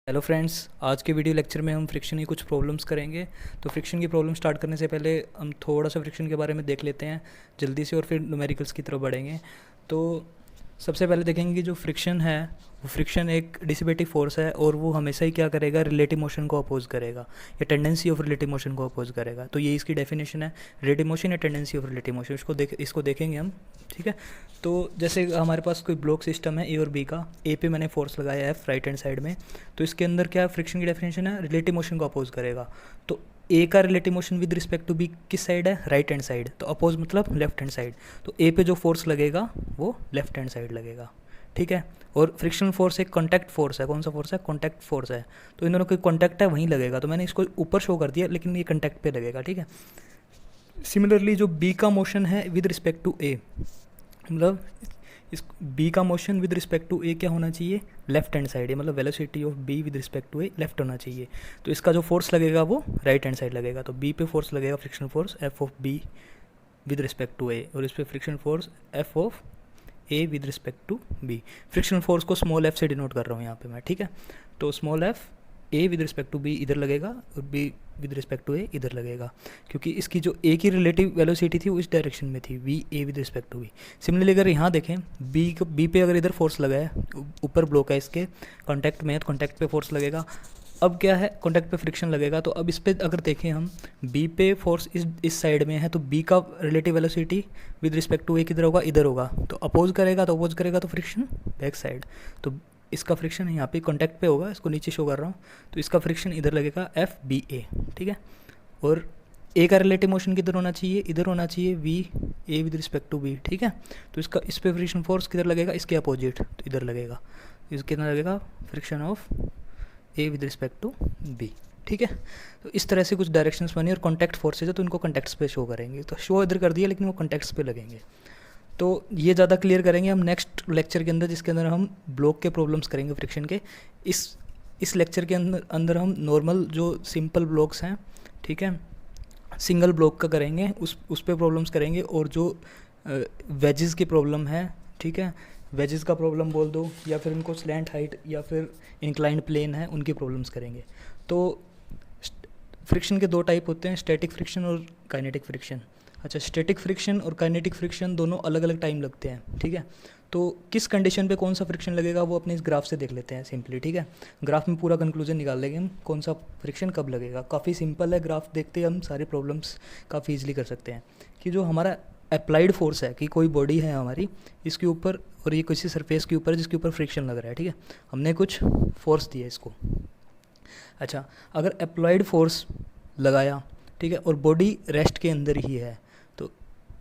Hello friends, आज के video lecture में हम फ्रिक्शन की कुछ प्रॉब्लम्स करेंगे। तो फ्रिक्शन की प्रॉब्लम स्टार्ट करने से पहले हम थोड़ा सा फ्रिक्शन के बारे में देख लेते हैं जल्दी से, और फिर न्यूमेरिकल्स की तरफ बढ़ेंगे। तो सबसे पहले देखेंगे कि जो फ्रिक्शन है वो फ्रिक्शन एक डिसिपेटिव फोर्स है, और वो हमेशा ही क्या करेगा, रिलेटिव मोशन को अपोज करेगा या टेंडेंसी ऑफ रिलेटिव मोशन को अपोज करेगा। तो ये इसकी डेफिनेशन है, रिलेटिव मोशन या टेंडेंसी ऑफ रिलेटिव मोशन। इसको देखेंगे हम, ठीक है। तो जैसे हमारे पास कोई ब्लॉक सिस्टम है ए और बी का, ए पे मैंने फोर्स लगाया एफ राइट हैंड साइड में, तो इसके अंदर क्या फ्रिक्शन की डेफिनेशन है, रिलेटिव मोशन को अपोज करेगा। तो ए का relative motion with respect to B किस साइड है, राइट हैंड साइड, तो अपोज मतलब लेफ्ट हैंड साइड। तो ए पे जो फोर्स लगेगा वो लेफ्ट हैंड साइड लगेगा, ठीक है। और फ्रिक्शनल फोर्स एक कॉन्टैक्ट फोर्स है। कौन सा फोर्स है, कॉन्टैक्ट फोर्स है। तो इन दोनों कोई कॉन्टैक्ट है वहीं लगेगा, तो मैंने इसको ऊपर शो कर दिया, लेकिन ये कॉन्टैक्ट पे लगेगा, ठीक है। सिमिलरली जो बी का मोशन है विद रिस्पेक्ट टू ए, मतलब इस बी का motion with respect to A क्या होना चाहिए, लेफ्ट हैंड साइड है, मतलब velocity of B with respect to A left होना चाहिए। तो इसका जो फोर्स लगेगा वो राइट हैंड साइड लगेगा। तो बी पे फोर्स लगेगा friction force F of B with respect to A, और इस पर friction force F of A with respect to B. Friction force को स्मॉल एफ से डिनोट कर रहा हूँ यहाँ पे मैं, ठीक है। तो small F A with respect to B इधर लगेगा, और B with respect to A इधर लगेगा, क्योंकि इसकी जो ए की रिलेटिव वेलोसिटी थी वो इस डायरेक्शन में थी, V A with respect to B. Similarly अगर यहाँ देखें बी पे अगर इधर फोर्स लगा है, ऊपर ब्लॉक है इसके कॉन्टैक्ट में, तो कॉन्टैक्ट पे फोर्स लगेगा। अब क्या है, कॉन्टैक्ट पे फ्रिक्शन लगेगा। तो अब इस पर अगर देखें हम, बी पे फोर्स इस साइड में है, तो बी का relative velocity with respect to A किधर होगा, इधर होगा। तो अपोज करेगा तो फ्रिक्शन बैक साइड। तो इसका फ्रिक्शन यहाँ पे कॉन्टैक्ट पे होगा, इसको नीचे शो कर रहा हूँ। तो इसका फ्रिक्शन इधर लगेगा एफ बी ए, ठीक है। और ए का रिलेटिव मोशन किधर होना चाहिए, इधर होना चाहिए, V A with respect to B, ठीक है। तो इसका इस पे फ्रिक्शन फोर्स किधर लगेगा, इसके अपोजिट, तो इधर लगेगा। इस कितना लगेगा, friction of A with respect to B, ठीक है। तो इस तरह से कुछ डायरेक्शंस बनी, और कॉन्टैक्ट फोर्सेज है तो इनको कॉन्टैक्ट्स पे शो करेंगे। तो शो इधर कर दिया, लेकिन वो कॉन्टैक्ट्स पे लगेंगे। तो ये ज़्यादा क्लियर करेंगे हम नेक्स्ट लेक्चर के अंदर, जिसके अंदर हम ब्लॉक के प्रॉब्लम्स करेंगे फ्रिक्शन के। इस लेक्चर के अंदर हम नॉर्मल जो सिंपल ब्लॉक्स हैं, ठीक है, सिंगल ब्लॉक का करेंगे, उस पे प्रॉब्लम्स करेंगे। और जो वेजेस की प्रॉब्लम है, ठीक है, वेजेस का प्रॉब्लम बोल दो, या फिर उनको स्लैंट हाइट या फिर इंक्लाइंड प्लेन है, उनकी प्रॉब्लम्स करेंगे। तो फ्रिक्शन के दो टाइप होते हैं, स्टैटिक फ्रिक्शन और काइनेटिक फ्रिक्शन। अच्छा, स्टैटिक फ्रिक्शन और काइनेटिक फ्रिक्शन दोनों अलग अलग टाइम लगते हैं, ठीक है। तो किस कंडीशन पे कौन सा फ्रिक्शन लगेगा वो अपने इस ग्राफ से देख लेते हैं सिंपली, ठीक है। ग्राफ में पूरा कंक्लूजन निकाल लेंगे हम, कौन सा फ्रिक्शन कब लगेगा। काफ़ी सिंपल है, ग्राफ देखते हम सारे प्रॉब्लम्स काफ़ी ईजिली कर सकते हैं। कि जो हमारा अप्लाइड फोर्स है, कि कोई बॉडी है हमारी इसके ऊपर, और ये किसी सरफेस के ऊपर जिसके ऊपर फ्रिक्शन लग रहा है, ठीक है, हमने कुछ फोर्स दिया इसको। अच्छा, अगर अप्लाइड फोर्स लगाया, ठीक है, और बॉडी रेस्ट के अंदर ही है, तो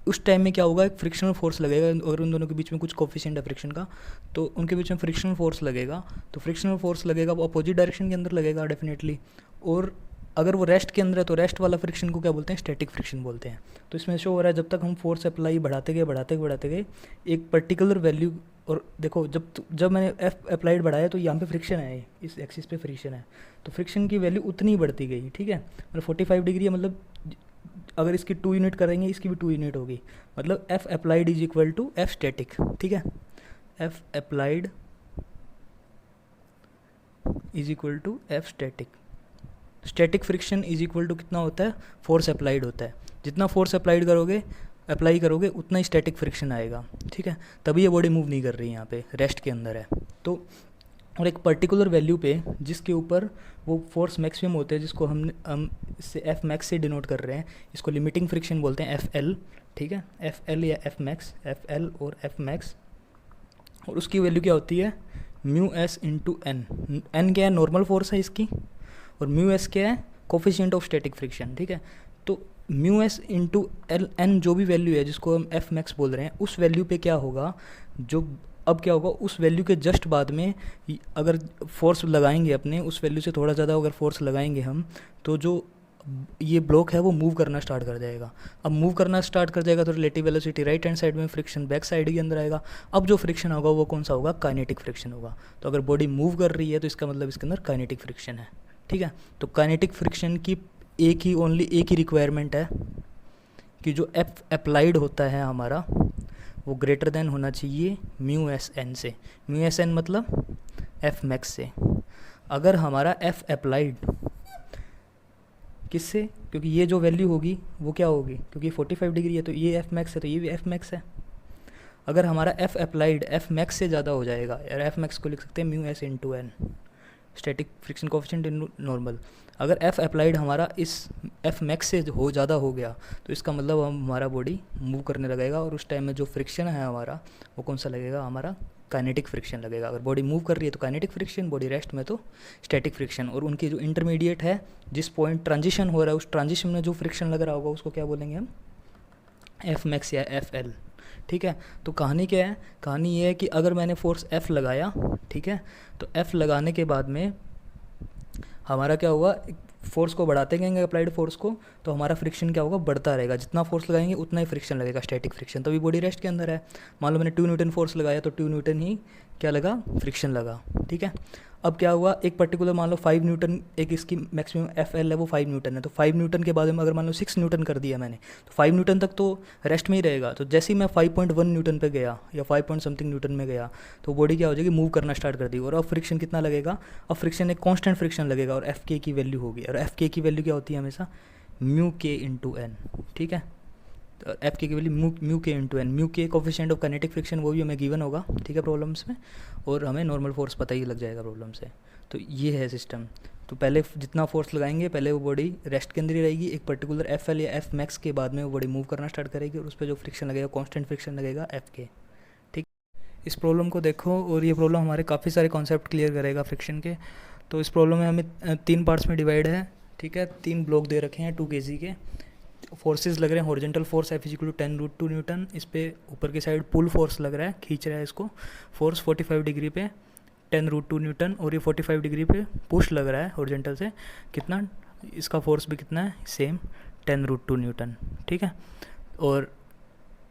उस टाइम में क्या होगा, एक फ्रिक्शनल फोर्स लगेगा। अगर उन दोनों के बीच में कुछ कोफिशिएंट है फ्रिक्शन का, तो उनके बीच में फ्रिक्शनल फोर्स लगेगा। तो फ्रिक्शनल फोर्स लगेगा वो अपोजिट डायरेक्शन के अंदर लगेगा डेफिनेटली। और अगर वो रेस्ट के अंदर है तो रेस्ट वाला फ्रिक्शन को क्या बोलते हैं, स्टैटिक फ्रिक्शन बोलते हैं। तो इसमें शो हो रहा है जब तक हम फोर्स अप्लाई बढ़ाते गए एक पर्टिकुलर वैल्यू। और देखो, जब मैंने एफ अप्लाइड बढ़ाया तो यहाँ पे फ्रिक्शन है, इस एक्सिस पे फ्रिक्शन है, तो फ्रिक्शन की वैल्यू उतनी ही बढ़ती गई, ठीक है। मतलब 45 डिग्री है, मतलब अगर इसकी 2 यूनिट करेंगे इसकी भी 2 यूनिट होगी, मतलब F applied is equal to F static, ठीक है। F applied is equal to F static. Static friction is equal to कितना होता है, फोर्स अप्लाइड होता है। जितना फोर्स अप्लाई करोगे उतना ही स्टैटिक फ्रिक्शन आएगा, ठीक है। तभी ये बॉडी मूव नहीं कर रही, यहाँ पे रेस्ट के अंदर है। तो और एक पर्टिकुलर वैल्यू पे जिसके ऊपर वो फोर्स मैक्सिमम होते हैं, जिसको हम इससे एफ मैक्स से डिनोट कर रहे हैं, इसको लिमिटिंग फ्रिक्शन बोलते हैं, एफ एल, ठीक है। एफ एल या एफ मैक्स, एफ एल और एफ मैक्स। और उसकी वैल्यू क्या होती है, mu S into N. N क्या है, नॉर्मल फोर्स है इसकी, और म्यू एस क्या है, कोफिशिएंट ऑफ स्टैटिक फ्रिक्शन, ठीक है। तो mu S into L N जो भी वैल्यू है, जिसको हम एफ मैक्स बोल रहे हैं, उस वैल्यू पे क्या होगा, अब क्या होगा, उस वैल्यू के जस्ट बाद में अगर फोर्स लगाएंगे अपने, उस वैल्यू से थोड़ा ज़्यादा अगर फोर्स लगाएंगे हम, तो जो ये ब्लॉक है वो मूव करना स्टार्ट कर जाएगा। अब मूव करना स्टार्ट कर जाएगा तो relative velocity right hand side में, फ्रिक्शन बैक साइड के अंदर आएगा। अब जो फ्रिक्शन होगा वो कौन सा होगा, काइनेटिक फ्रिक्शन होगा। तो अगर बॉडी मूव कर रही है तो इसका मतलब इसके अंदर काइनेटिक फ्रिक्शन है, ठीक है। तो काइनेटिक फ्रिक्शन की एक ही रिक्वायरमेंट है कि जो एफ अप्लाइड होता है हमारा, वो ग्रेटर देन होना चाहिए म्यू एस एन से। म्यू एस एन मतलब एफ मैक्स से। अगर हमारा एफ अप्लाइड किससे, क्योंकि ये जो वैल्यू होगी वो क्या होगी, क्योंकि 45 डिग्री है तो ये एफ मैक्स है, तो ये भी एफ मैक्स है। अगर हमारा एफ अप्लाइड एफ मैक्स से ज़्यादा हो जाएगा, यार एफ मैक्स को लिख सकते हैं mu S into N, static friction coefficient in normal. अगर एफ अप्लाइड हमारा इस एफ मैक्स से हो ज़्यादा हो गया तो इसका मतलब हमारा बॉडी मूव करने लगेगा, और उस टाइम में जो फ्रिक्शन है हमारा वो कौन सा लगेगा, हमारा काइनेटिक फ्रिक्शन लगेगा। अगर बॉडी मूव कर रही है तो काइनेटिक फ्रिक्शन, बॉडी रेस्ट में तो स्टैटिक फ्रिक्शन। और उनकी जो इंटरमीडिएट है, जिस पॉइंट ट्रांजिशन हो रहा है उस ट्रांजिशन में जो फ्रिक्शन लग रहा होगा उसको क्या बोलेंगे हम, एफ मैक्स या एफ एल। ठीक है, तो कहानी क्या है, कहानी ये है कि अगर मैंने फोर्स एफ लगाया, ठीक है, तो एफ लगाने के बाद में हमारा क्या होगा, फोर्स को बढ़ाते जाएंगे अप्लाइड फोर्स को, तो हमारा फ्रिक्शन क्या होगा, बढ़ता रहेगा। जितना फोर्स लगाएंगे उतना ही फ्रिक्शन लगेगा, स्टैटिक फ्रिक्शन। तभी बॉडी रेस्ट के अंदर है। मान लो मैंने 2 न्यूटन फोर्स लगाया तो 2 न्यूटन ही क्या लगा, फ्रिक्शन लगा। ठीक है, अब क्या हुआ, एक पर्टिकुलर मान लो 5 न्यूटन, एक इसकी मैक्सिमम एफ एल है वो 5 न्यूटन है, तो 5 न्यूटन के बाद में अगर मान लो 6 न्यूटन कर दिया मैंने, तो 5 न्यूटन तक तो रेस्ट में ही रहेगा। तो जैसे ही मैं 5.1 न्यूटन पे गया या 5 पॉइंट समथिंग न्यूटन में गया, तो बॉडी क्या हो जाएगी, मूव करना स्टार्ट कर दी। और अब फ्रिक्शन कितना लगेगा, अब फ्रिक्शन एक कॉन्स्टेंट फ्रिक्शन लगेगा, और एफ के की वैल्यू होगी। और एफ के की वैल्यू क्या होती है हमेशा, म्यू के इंटू एन। ठीक है, तो एफ के value mu K into N, mu के कोफिशिएंट ऑफ काइनेटिक फ्रिक्शन वो भी हमें गिवन होगा। ठीक है, प्रॉब्लम्स में, और हमें नॉर्मल फोर्स पता ही लग जाएगा प्रॉब्लम से। तो ये है सिस्टम। तो पहले जितना फोर्स लगाएंगे, पहले वो बॉडी रेस्ट के अंदर ही रहेगी, एक पर्टिकुलर एफ एल या एफ मैक्स के बाद में वो बॉडी मूव करना स्टार्ट करेगी, और उस पर जो फ्रिक्शन लगेगा कॉन्स्टेंट फ्रिक्शन लगेगा एफ के। ठीक, इस प्रॉब्लम को देखो, और ये प्रॉब्लम हमारे काफ़ी सारे कॉन्सेप्ट क्लियर करेगा फ्रिक्शन के। तो इस प्रॉब्लम में हमें 3 पार्ट्स में डिवाइड है। ठीक है, 3 ब्लॉक दे रखे हैं 2 kg के। फोर्सेस लग रहे हैं, horizontal force F equal to 10√2 newton. इस पे ऊपर की साइड पुल फोर्स लग रहा है, खींच रहा है इसको, फोर्स 45 डिग्री पे 10√2 न्यूटन। और ये 45 डिग्री पे पुश लग रहा है हॉरिजॉन्टल से, कितना, इसका फोर्स भी कितना है, सेम 10√2 न्यूटन। ठीक है, और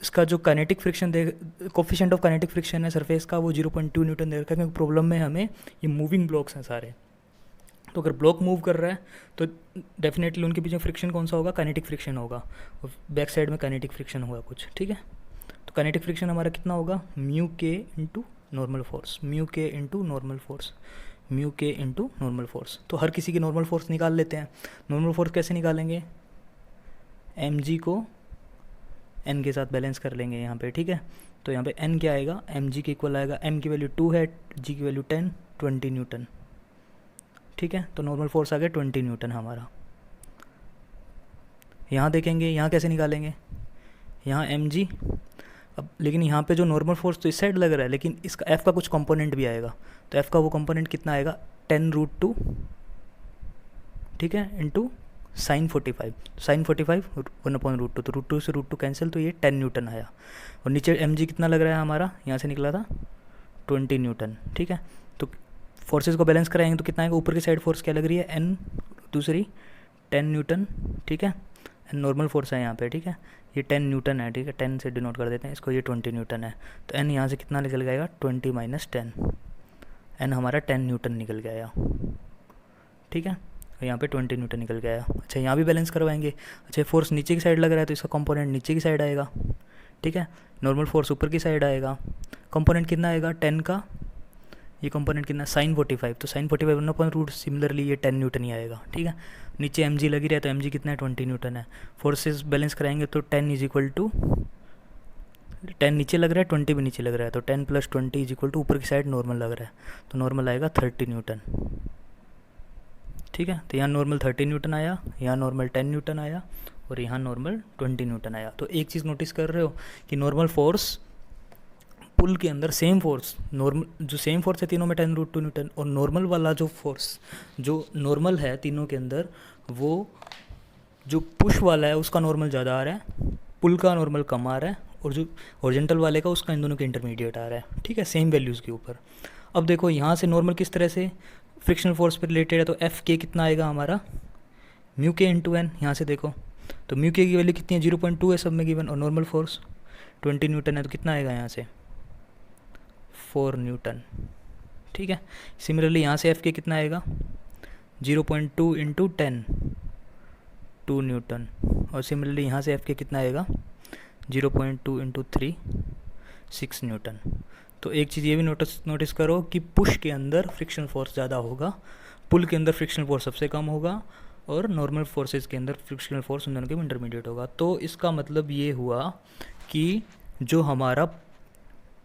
इसका जो kinetic friction they, coefficient of kinetic friction है सरफेस का, वो 0.2 न्यूटन दे रखा है, क्योंकि प्रॉब्लम में हमें ये मूविंग ब्लॉक्स हैं सारे। तो अगर ब्लॉक मूव कर रहा है तो डेफिनेटली उनके पीछे फ्रिक्शन कौन सा होगा, काइनेटिक फ्रिक्शन होगा, और बैक साइड में काइनेटिक फ्रिक्शन होगा कुछ। ठीक है, तो काइनेटिक फ्रिक्शन हमारा कितना होगा, mu K into normal force, mu K into normal force, mu K into normal force. तो हर किसी की नॉर्मल फोर्स निकाल लेते हैं। नॉर्मल फोर्स कैसे निकालेंगे, एम जी को एन के साथ बैलेंस कर लेंगे यहाँ पे। ठीक है, तो यहाँ पे एन क्या आएगा, एम जी के इक्वल आएगा, एम की वैल्यू 2 है, जी की वैल्यू 10, 20 न्यूटन। ठीक है, तो नॉर्मल फोर्स आ गया 20 न्यूटन हमारा। यहाँ देखेंगे, यहाँ कैसे निकालेंगे, यहाँ एम जी, अब लेकिन यहाँ पे जो नॉर्मल फोर्स तो इस साइड लग रहा है, लेकिन इसका एफ़ का कुछ कंपोनेंट भी आएगा, तो एफ़ का वो कंपोनेंट कितना आएगा, 10√2, ठीक है, इंटू साइन 45, साइन 45 1/√2, तो √2 से √2 कैंसिल, तो ये 10 न्यूटन आया। और नीचे एम जी कितना लग रहा है हमारा, यहाँ से निकला था 20 न्यूटन। ठीक है, तो फोर्सेस को बैलेंस कराएंगे तो कितना आएगा, ऊपर की साइड फोर्स क्या लग रही है, एन, दूसरी 10 न्यूटन। ठीक है, एन नॉर्मल फोर्स है यहाँ पे। ठीक है, ये 10 न्यूटन है। ठीक है, 10 से डिनोट कर देते हैं इसको, ये 20 न्यूटन है। तो एन यहाँ से कितना निकल गएगा, 20 - 10, एन हमारा 10 न्यूटन निकल गया। ठीक है, यहाँ पे 20 न्यूटन निकल गया। अच्छा, यहाँ भी बैलेंस करवाएंगे। अच्छा, फोर्स नीचे की साइड लग रहा है तो इसका कंपोनेंट नीचे की साइड आएगा। ठीक है, नॉर्मल फोर्स ऊपर की साइड आएगा। कंपोनेंट कितना आएगा 10 का, ये कंपोनेंट कितना, साइन 45, तो साइन 45 1/√, सिमिलरली ये 10 न्यूटन ही आएगा। ठीक है, नीचे एम जी लगी रहा है तो एम जी कितना है, 20 न्यूटन है। फोर्सेस बैलेंस कराएंगे तो 10 = 10 नीचे लग रहा है, 20 भी नीचे लग रहा है, तो 10 + 20 = ऊपर की साइड नॉर्मल लग रहा है, तो नॉर्मल आएगा 30 न्यूटन। ठीक है, तो यहाँ नॉर्मल 30 न्यूटन आया, यहाँ नॉर्मल 10 न्यूटन आया, और यहाँ नॉर्मल 20 न्यूटन आया। तो एक चीज़ नोटिस कर रहे हो कि नॉर्मल फोर्स पुल के अंदर सेम फोर्स, नॉर्मल जो सेम फोर्स है तीनों में 10√2 न्यूटन, और नॉर्मल वाला जो फोर्स जो नॉर्मल है तीनों के अंदर, वो जो पुश वाला है उसका नॉर्मल ज़्यादा आ रहा है, पुल का नॉर्मल कम आ रहा है, और जो हॉरिजॉन्टल वाले का उसका इन दोनों के इंटरमीडिएट आ रहा है। ठीक है, सेम वैल्यूज़ के ऊपर। अब देखो यहाँ से नॉर्मल किस तरह से फ्रिक्शनल फोर्स पर रिलेटेड है, तो एफ के कितना आएगा हमारा, म्यू के इंटू एन। यहाँ से देखो तो म्यू के की वैल्यू कितनी है, 0.2 है सब में गिवन, और नॉर्मल फोर्स 20 न्यूटन है, तो कितना आएगा यहाँ से 4 न्यूटन। ठीक है, सिमिलरली यहाँ से एफ के कितना आएगा, 0.2 × 10, 2 न्यूटन, और सिमिलरली यहाँ से एफ के कितना आएगा, 0.2 × 3, 6 न्यूटन। तो एक चीज़ ये भी नोटिस करो कि पुश के अंदर फ्रिक्शन फोर्स ज़्यादा होगा, पुल के अंदर फ्रिक्शनल फोर्स सबसे कम होगा और नॉर्मल फोर्सेस के अंदर फ्रिक्शनल फोर्स उन दोनों के इंटरमीडिएट होगा। तो इसका मतलब ये हुआ कि जो हमारा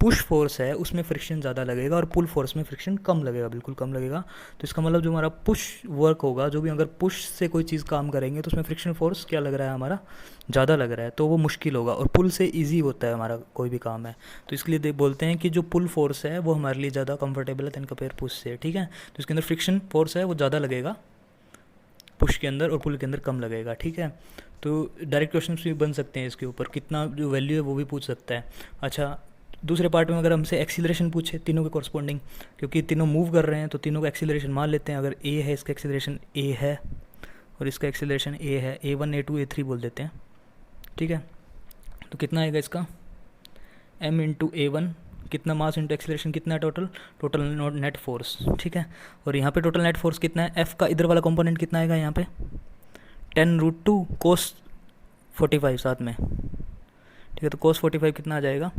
पुश फोर्स है उसमें फ्रिक्शन ज़्यादा लगेगा और पुल फोर्स में फ्रिक्शन कम लगेगा, बिल्कुल कम लगेगा। तो इसका मतलब जो हमारा पुश वर्क होगा, जो भी अगर पुश से कोई चीज़ काम करेंगे तो उसमें फ्रिक्शन फोर्स क्या लग रहा है, हमारा ज़्यादा लग रहा है, तो वो मुश्किल होगा। और पुल से इजी होता है हमारा कोई भी काम है, तो इसलिए बोलते हैं कि जो पुल फोर्स है वो हमारे लिए ज़्यादा कंफर्टेबल है दैन कंपेयर पुश से, ठीक है। तो इसके अंदर फ्रिक्शन फोर्स है वो ज़्यादा लगेगा पुश के अंदर और पुल के अंदर कम लगेगा, ठीक है। तो डायरेक्ट क्वेश्चन भी बन सकते हैं इसके ऊपर, कितना जो वैल्यू है वो भी पूछ सकता है। अच्छा, दूसरे पार्ट में अगर हमसे एक्सीलरेशन पूछे तीनों के कॉरस्पॉन्डिंग, क्योंकि तीनों मूव कर रहे हैं तो तीनों का एक्सीलरेशन मान लेते हैं। अगर ए है, इसका एक्सीलरेशन ए है और इसका एक्सीलरेशन ए है, A1 A2 A3 बोल देते हैं, ठीक है। तो कितना आएगा इसका m इंटू A1, कितना मास इंटू एक्सीलरेशन, कितना है टोटल नेट फोर्स, ठीक है। और यहाँ पे टोटल नेट फोर्स कितना है, F का इधर वाला कंपोनेंट कितना आएगा यहाँ पे 10√2 cos 45 साथ में, ठीक है। तो cos 45 कितना आ जाएगा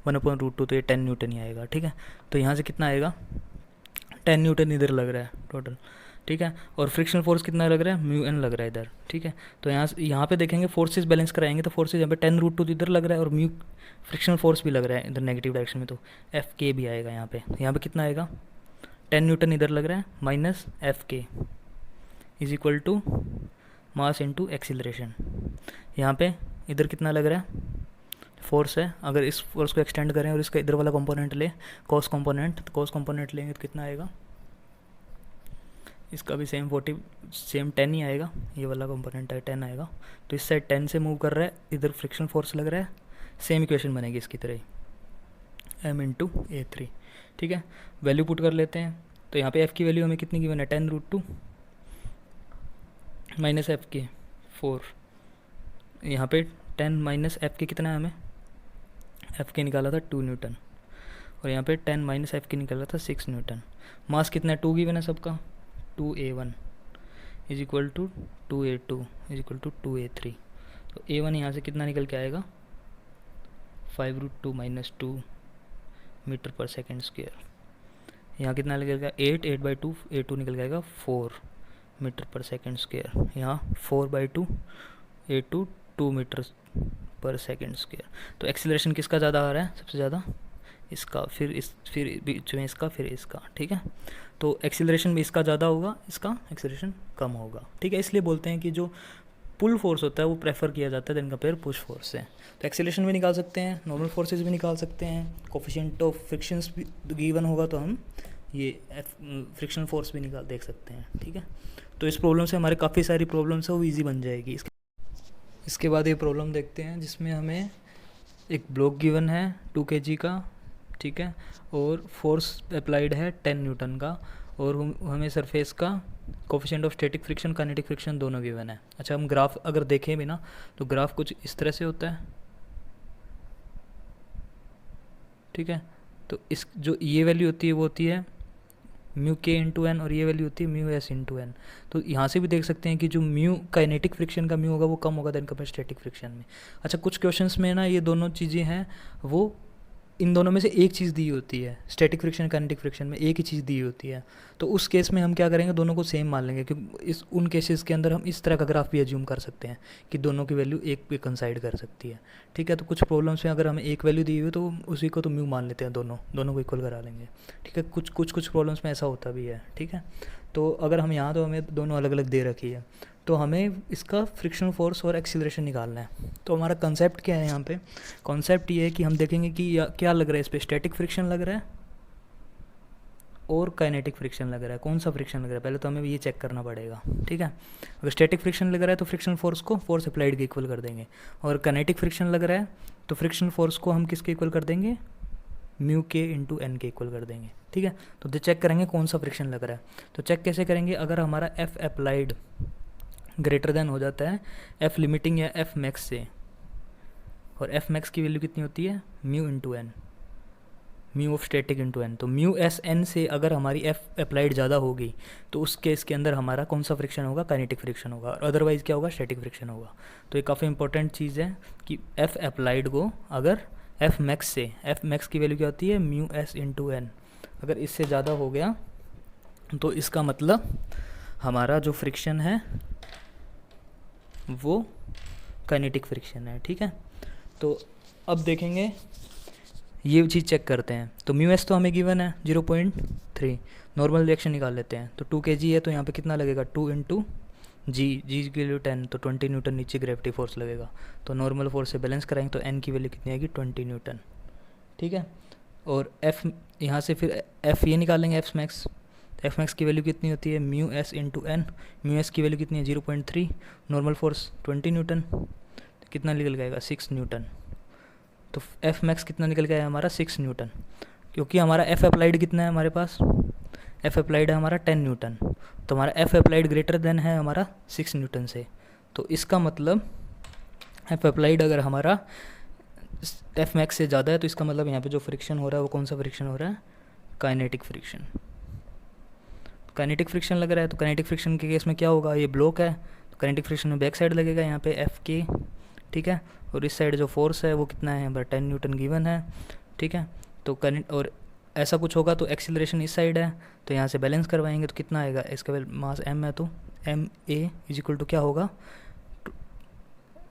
1/√2, तो ये 10 न्यूटन ही आएगा, ठीक है। तो यहाँ से कितना आएगा 10 न्यूटन इधर लग रहा है टोटल, ठीक है। और फ्रिक्शनल फोर्स कितना लग रहा है μn लग रहा है इधर, ठीक है। तो यहाँ पे देखेंगे फोर्सेस बैलेंस कराएंगे तो फोर्सेस यहाँ पे 10√2 इधर लग रहा है और म्यू फ्रिक्शनल फोर्स भी लग रहा है इधर नेगेटिव डायरेक्शन में, तो Fk भी आएगा यहाँ पे। यहाँ पे कितना आएगा 10 न्यूटन इधर लग रहा है minus Fk is equal to mass into acceleration. यहाँ पे इधर कितना लग रहा है फोर्स है, अगर इस फोर्स को एक्सटेंड करें और इसका इधर वाला कंपोनेंट ले कॉस कंपोनेंट, तो कॉस कंपोनेंट लेंगे तो कितना आएगा, इसका भी सेम 10 ही आएगा, ये वाला कंपोनेंट है 10 आएगा। तो इस साइड 10 से मूव कर रहा है, इधर फ्रिक्शन फोर्स लग रहा है, सेम इक्वेशन बनेगी इसकी तरह ही m इंटू A3, ठीक है। वैल्यू पुट कर लेते हैं, तो यहाँ पे F की वैल्यू हमें कितनी गिवन है 10√2 माइनस Fk 4, यहाँ पे 10 माइनस Fk कितना है, हमें Fk निकाला था 2 न्यूटन और यहाँ पे 10 माइनस Fk निकाला था 6 न्यूटन। मास कितना है 2 गिवन है सबका, 2A1 is equal to 2A2 is equal to 2A3। तो A1 यहाँ से कितना निकल के आएगा 5√2 माइनस 2 मीटर पर सेकेंड स्क्वायर। यहाँ कितना निकलेगा 8/2 A2 निकल जाएगा 4 मीटर पर सेकेंड स्क्वायर। यहाँ 4/2 A2 2 मीटर पर सेकेंड स्क्वायर। तो एक्सीलरेशन किसका ज़्यादा आ रहा है, सबसे ज़्यादा इसका, फिर बीच में इसका, फिर इसका, ठीक है। तो एक्सीलरेशन भी इसका ज़्यादा होगा, इसका एक्सीलरेशन कम होगा, ठीक है। इसलिए बोलते हैं कि जो पुल फोर्स होता है वो प्रेफर किया जाता है देन कंपेयर पुश फोर्स से। तो एक्सीलरेशन भी निकाल सकते हैं, नॉर्मल फोर्सेस भी निकाल सकते हैं, कोफिशिएंट ऑफ फ्रिक्शंस भी गिवन होगा तो हम ये फ्रिक्शन फोर्स भी देख सकते हैं, ठीक है। तो इस प्रॉब्लम से हमारे काफ़ी सारी प्रॉब्लम्स है वो ईजी बन जाएगी। इसके बाद ये प्रॉब्लम देखते हैं जिसमें हमें एक ब्लॉक गिवन है 2 kg का, ठीक है, और फोर्स अप्लाइड है 10 न्यूटन का, और हमें सरफेस का coefficient of static friction kinetic friction दोनों गिवन है। अच्छा, हम ग्राफ अगर देखें भी ना तो ग्राफ कुछ इस तरह से होता है, ठीक है। तो इस जो ये वैल्यू होती है वो होती है म्यू के इंटू एन और ये वैल्यू होती है म्यू एस इंटू एन। तो यहाँ से भी देख सकते हैं कि जो म्यू काइनेटिक फ्रिक्शन का म्यू होगा वो कम होगा देन कंपेयर स्टैटिक फ्रिक्शन में। अच्छा, कुछ क्वेश्चंस में ना ये दोनों चीज़ें हैं वो इन दोनों में से एक चीज़ दी होती है, स्टैटिक फ्रिक्शन काइनेटिक फ्रिक्शन में एक ही चीज़ दी होती है। तो उस केस में हम क्या करेंगे, दोनों को सेम मान लेंगे, क्योंकि इस उन केसेस के अंदर हम इस तरह का ग्राफ भी एज्यूम कर सकते हैं कि दोनों की वैल्यू एक पे कंसाइड कर सकती है, ठीक है। तो कुछ प्रॉब्लम्स में अगर हमें एक वैल्यू दी हुई है तो उसी को तो म्यू मान लेते हैं, दोनों को इक्वल करा लेंगे, ठीक है। कुछ प्रॉब्लम्स में ऐसा होता भी है, ठीक है। तो अगर हम यहाँ तो हमें दोनों अलग अलग दे रखी है, तो हमें इसका फ्रिक्शनल फोर्स और एक्सीलरेशन निकालना है। तो हमारा कंसेप्ट क्या है यहाँ पे, कॉन्सेप्ट ये है कि हम देखेंगे कि क्या लग रहा है, इस पर स्टैटिक फ्रिक्शन लग रहा है और काइनेटिक फ्रिक्शन लग रहा है, कौन सा फ्रिक्शन लग रहा है पहले तो हमें ये चेक करना पड़ेगा, ठीक है। अगर स्टैटिक फ्रिक्शन लग रहा है तो फ्रिक्शनल फोर्स को फोर्स अप्लाइड के इक्वल कर देंगे, और काइनेटिक फ्रिक्शन लग रहा है तो फ्रिक्शनल फोर्स को हम किसके इक्वल कर देंगे, म्यू के इंटू एन के इक्वल कर देंगे, ठीक है। तो चेक करेंगे कौन सा फ्रिक्शन लग रहा है। तो चेक कैसे करेंगे, अगर हमारा एफ अप्लाइड ग्रेटर देन हो जाता है एफ लिमिटिंग या एफ मैक्स से, और एफ मैक्स की वैल्यू कितनी होती है mu into N, mu of static into N. तो म्यू एस एन से अगर हमारी एफ अप्लाइड ज़्यादा होगी तो उस केस के अंदर हमारा कौन सा फ्रिक्शन होगा, काइनेटिक फ्रिक्शन होगा, और अदरवाइज़ क्या होगा, स्टैटिक फ्रिक्शन होगा। तो ये काफ़ी इंपॉर्टेंट चीज़ है कि एफ अप्लाइड को अगर एफ मैक्स से, एफ मैक्स की वैल्यू क्या होती है म्यू एस इंटू एन, अगर इससे ज़्यादा हो गया तो इसका मतलब हमारा जो फ्रिक्शन है वो काइनेटिक फ्रिक्शन है, ठीक है। तो अब देखेंगे, ये चीज़ चेक करते हैं। तो म्यू एस तो हमें गिवन है 0.3, नॉर्मल रिएक्शन निकाल लेते हैं। तो 2 kg है तो यहाँ पे कितना लगेगा, 2 इंटू जी की वैल्यू 10, तो 20 न्यूटन नीचे ग्रेविटी फोर्स लगेगा। तो नॉर्मल फोर्स से बैलेंस कराएंगे तो एन की वैल्यू कितनी आएगी, 20 न्यूटन, ठीक है। और एफ, यहाँ से फिर एफ ये निकालेंगे, एफ मैक्स। एफ मैक्स की वैल्यू कितनी होती है, mu S into N. Mu S की वैल्यू कितनी है, 0.3, नॉर्मल फोर्स 20 न्यूटन, तो कितना निकल जाएगा, 6 न्यूटन। तो एफ मैक्स कितना निकल गया है हमारा, 6 न्यूटन, क्योंकि हमारा एफ अप्लाइड कितना है हमारे पास, एफ अप्लाइड है हमारा 10 न्यूटन। तो हमारा एफ अप्लाइड ग्रेटर देन है हमारा 6 न्यूटन से। तो इसका मतलब एफ अप्लाइड अगर हमारा एफ मैक्स से ज़्यादा है तो इसका मतलब यहाँ पे जो फ्रिक्शन हो रहा है वो कौन सा फ्रिक्शन हो रहा है, काइनेटिक फ्रिक्शन। काइनेटिक फ्रिक्शन लग रहा है, तो काइनेटिक फ्रिक्शन के केस में क्या होगा, ये ब्लॉक है तो काइनेटिक फ्रिक्शन में बैक साइड लगेगा यहाँ पे एफ के, ठीक है। और इस साइड जो फोर्स है वो कितना है, हमारा 10 न्यूटन गिवन है, ठीक है। तो करंट, और ऐसा कुछ होगा तो एक्सीलरेशन इस साइड है, तो यहाँ से बैलेंस करवाएंगे तो कितना आएगा, इसका मास m है तो M A is equal to क्या होगा,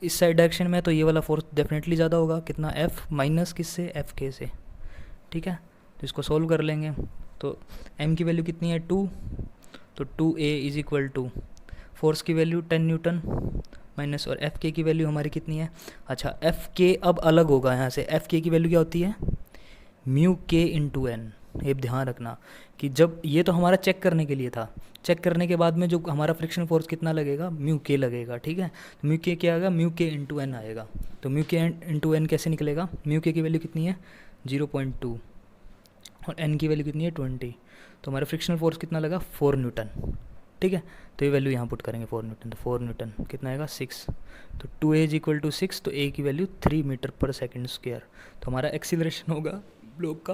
इस साइड डायरेक्शन में तो ये वाला फोर्स डेफिनेटली ज़्यादा होगा, कितना f माइनस किससे, एफ के से, ठीक है। तो इसको सोल्व कर लेंगे तो m की वैल्यू कितनी है 2, तो 2a is equal to force की वैल्यू 10 न्यूटन माइनस, और एफ के की वैल्यू हमारी कितनी है, अच्छा एफ के अब अलग होगा यहाँ से, एफ के की वैल्यू क्या होती है, म्यू के इंटू एन। ये ध्यान रखना कि जब ये तो हमारा चेक करने के लिए था, चेक करने के बाद में जो हमारा फ्रिक्शन फोर्स कितना लगेगा, म्यू के लगेगा, ठीक है। तो म्यू के क्या आएगा, म्यू के इंटू एन आएगा। तो म्यू के इंटू एन कैसे निकलेगा, म्यू के की वैल्यू कितनी है 0.2 और एन की वैल्यू कितनी है 20, तो हमारा फ्रिक्शनल फोर्स कितना लगा 4 न्यूटन, ठीक है। तो ये वैल्यू यहाँ पुट करेंगे 4 न्यूटन, तो 4 न्यूटन कितना आएगा 6, तो 2a इज इक्वल टू 6, तो a की वैल्यू 3 मीटर पर सेकेंड स्क्वायर। तो हमारा एक्सीलरेशन होगा ब्लॉक का